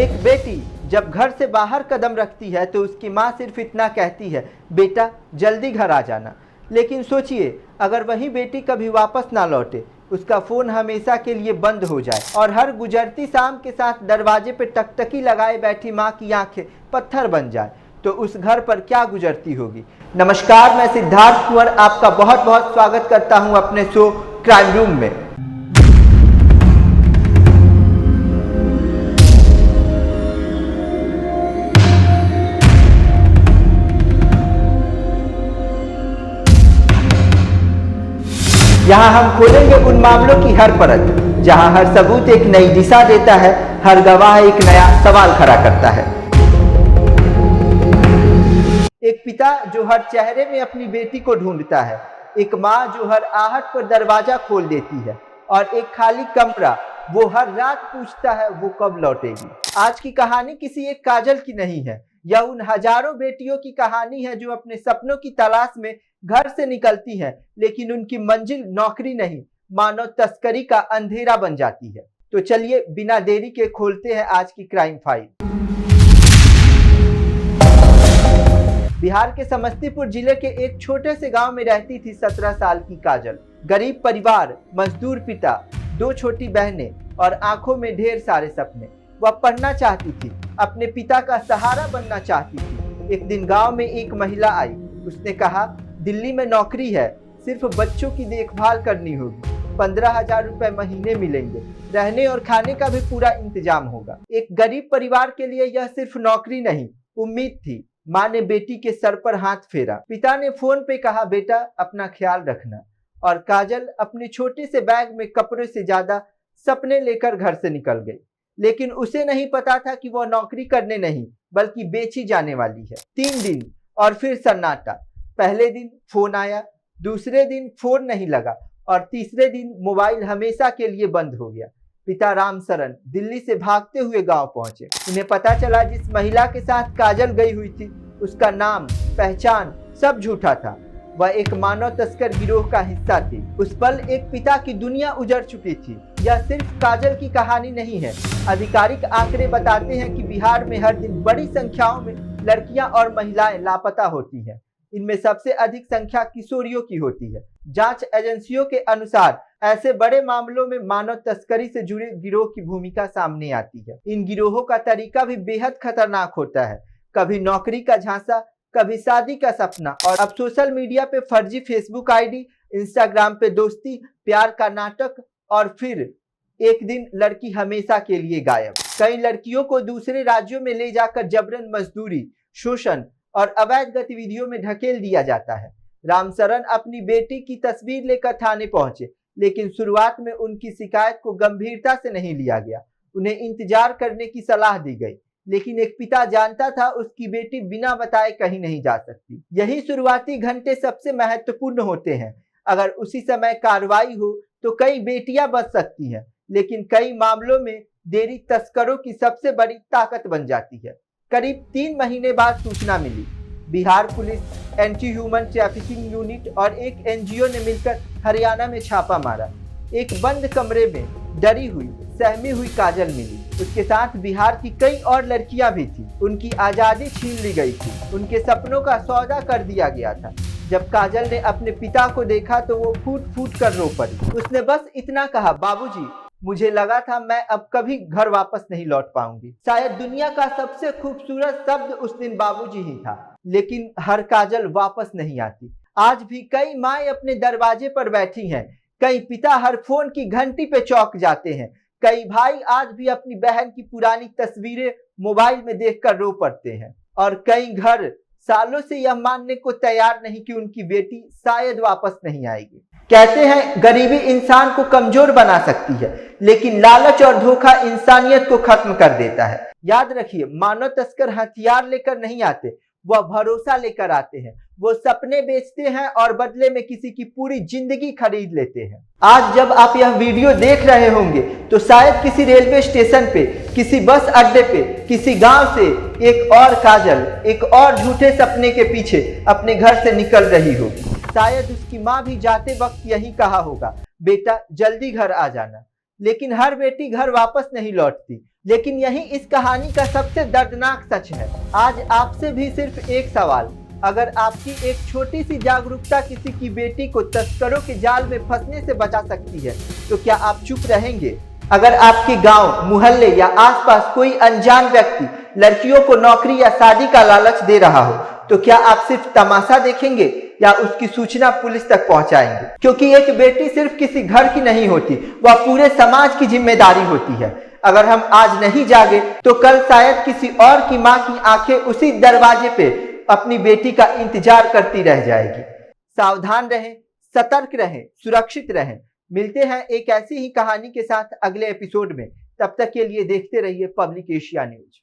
एक बेटी जब घर से बाहर कदम रखती है तो उसकी माँ सिर्फ इतना कहती है, बेटा जल्दी घर आ जाना। लेकिन सोचिए, अगर वही बेटी कभी वापस ना लौटे, उसका फ़ोन हमेशा के लिए बंद हो जाए और हर गुजरती शाम के साथ दरवाजे पे टकटकी लगाए बैठी माँ की आंखें पत्थर बन जाए, तो उस घर पर क्या गुजरती होगी। नमस्कार, मैं सिद्धार्थ कुंवर आपका बहुत बहुत स्वागत करता हूं अपने शो क्राइम रूम में। यहाँ हम खोलेंगे उन मामलों की हर परत, जहाँ हर सबूत एक नई दिशा देता है, हर गवाह एक नया सवाल खड़ा करता है। एक पिता जो हर चेहरे में अपनी बेटी को ढूंढता है, एक माँ जो हर आहट पर दरवाजा खोल देती है, और एक खाली कमरा वो हर रात पूछता है वो कब लौटेगी। आज की कहानी किसी एक काजल की नहीं है, यह उन हजारों बेटियों की कहानी है जो अपने सपनों की तलाश में घर से निकलती हैं, लेकिन उनकी मंजिल नौकरी नहीं, मानव तस्करी का अंधेरा बन जाती है। तो चलिए बिना देरी के खोलते हैं आज की क्राइम फाइल। बिहार के समस्तीपुर जिले के एक छोटे से गांव में रहती थी 17 साल की काजल। गरीब परिवार, मजदूर पिता, 2 छोटी बहनें और आंखों में ढेर सारे सपने। वह पढ़ना चाहती थी, अपने पिता का सहारा बनना चाहती थी। एक दिन गांव में एक महिला आई। उसने कहा, दिल्ली में नौकरी है, सिर्फ बच्चों की देखभाल करनी होगी, 15,000 रुपए महीने मिलेंगे, रहने और खाने का भी पूरा इंतजाम होगा। एक गरीब परिवार के लिए यह सिर्फ नौकरी नहीं, उम्मीद थी। माँ ने बेटी के सर पर हाथ फेरा। पिता ने फोन पे कहा, बेटा अपना ख्याल रखना। और काजल अपने छोटे से बैग में कपड़े से ज्यादा सपने लेकर घर से निकल गई। लेकिन उसे नहीं पता था कि वह नौकरी करने नहीं बल्कि बेची जाने वाली है। 3 दिन और फिर सन्नाटा। पहले दिन फोन आया, दूसरे दिन फोन नहीं लगा और तीसरे दिन मोबाइल हमेशा के लिए बंद हो गया। पिता रामशरण दिल्ली से भागते हुए गांव पहुंचे। उन्हें पता चला जिस महिला के साथ काजल गई हुई थी उसका नाम, पहचान सब झूठा था। वह एक मानव तस्कर गिरोह का हिस्सा थी। उस पल एक पिता की दुनिया उजड़ चुकी थी। यह सिर्फ काजल की कहानी नहीं है। आधिकारिक आंकड़े बताते हैं कि बिहार में हर दिन बड़ी संख्याओं में लड़कियां और महिलाएं लापता होती हैं। इनमें सबसे अधिक संख्या किशोरियों की होती है। जांच एजेंसियों के अनुसार ऐसे बड़े मामलों में मानव तस्करी से जुड़े गिरोह की भूमिका सामने आती है। इन गिरोहों का तरीका भी बेहद खतरनाक होता है। कभी नौकरी का झांसा, कभी शादी का सपना, और अब सोशल मीडिया पे फर्जी फेसबुक आईडी, इंस्टाग्राम पे दोस्ती, प्यार का नाटक, और फिर एक दिन लड़की हमेशा के लिए गायब। कई लड़कियों को दूसरे राज्यों में ले जाकर जबरन मजदूरी, शोषण और अवैध गतिविधियों में ढकेल दिया जाता है। रामशरण अपनी बेटी की तस्वीर लेकर थाने पहुंचे, लेकिन शुरुआत में उनकी शिकायत को गंभीरता से नहीं लिया गया। उन्हें इंतजार करने की सलाह दी गई, लेकिन एक पिता जानता था उसकी बेटी बिना बताए कहीं नहीं जा सकती। यही शुरुआती घंटे सबसे महत्वपूर्ण होते हैं। अगर उसी समय कार्रवाई हो तो कई बेटियां बच सकती हैं, लेकिन कई मामलों में देरी तस्करों की सबसे बड़ी ताकत बन जाती है। करीब 3 महीने बाद सूचना मिली। Bihar police, anti human trafficking unit और एक एनजीओ ने मिलकर हरियाणा में छापा मारा। एक बंद कमरे में डरी हुई, सहमी हुई काजल मिली। उसके साथ बिहार की कई और लड़कियां भी थी। उनकी आजादी छीन ली गई थी, उनके सपनों का सौदा कर दिया गया था। जब काजल ने अपने पिता को देखा तो वो फूट फूट कर रो पड़ी। उसने बस इतना कहा, बाबूजी, मुझे लगा था मैं अब कभी घर वापस नहीं लौट पाऊंगी। शायद दुनिया का सबसे खूबसूरत शब्द उस दिन बाबूजी ही था। लेकिन हर काजल वापस नहीं आती। आज भी कई माएं अपने दरवाजे पर बैठी हैं, कई पिता हर फोन की घंटी पे चौंक जाते हैं, कई भाई आज भी अपनी बहन की पुरानी तस्वीरें मोबाइल में देखकर रो पड़ते हैं, और कई घर सालों से यह मानने को तैयार नहीं कि उनकी बेटी शायद वापस नहीं आएगी। कहते हैं गरीबी इंसान को कमजोर बना सकती है, लेकिन लालच और धोखा इंसानियत को खत्म कर देता है। याद रखिए, मानव तस्कर हथियार लेकर नहीं आते, वह भरोसा लेकर आते हैं। वो सपने बेचते हैं और बदले में किसी की पूरी जिंदगी खरीद लेते हैं। आज जब आप यह वीडियो देख रहे होंगे तो शायद किसी रेलवे स्टेशन पे, किसी बस अड्डे पे, किसी गांव से एक और काजल, एक और झूठे सपने के पीछे अपने घर से निकल रही होगी। शायद उसकी माँ भी जाते वक्त यही कहा होगा, बेटा जल्दी घर आ जाना। लेकिन हर बेटी घर वापस नहीं लौटती। लेकिन यही इस कहानी का सबसे दर्दनाक सच है। आज आपसे भी सिर्फ एक सवाल, अगर आपकी एक छोटी सी जागरूकता किसी की बेटी को तस्करों के जाल में फंसने से बचा सकती है, तो क्या आप चुप रहेंगे? अगर आपके गांव, मोहल्ले या आसपास कोई अनजान व्यक्ति लड़कियों को नौकरी या शादी का लालच दे रहा हो, तो क्या आप सिर्फ तमाशा देखेंगे या उसकी सूचना पुलिस तक पहुंचाएंगे? क्योंकि एक बेटी सिर्फ किसी घर की नहीं होती, वह पूरे समाज की जिम्मेदारी होती है। अगर हम आज नहीं जागे तो कल शायद किसी और की मां की आंखें उसी दरवाजे पे अपनी बेटी का इंतजार करती रह जाएगी। सावधान रहें, सतर्क रहें, सुरक्षित रहें। मिलते हैं एक ऐसी ही कहानी के साथ अगले एपिसोड में। तब तक के लिए देखते रहिए पब्लिक एशिया न्यूज।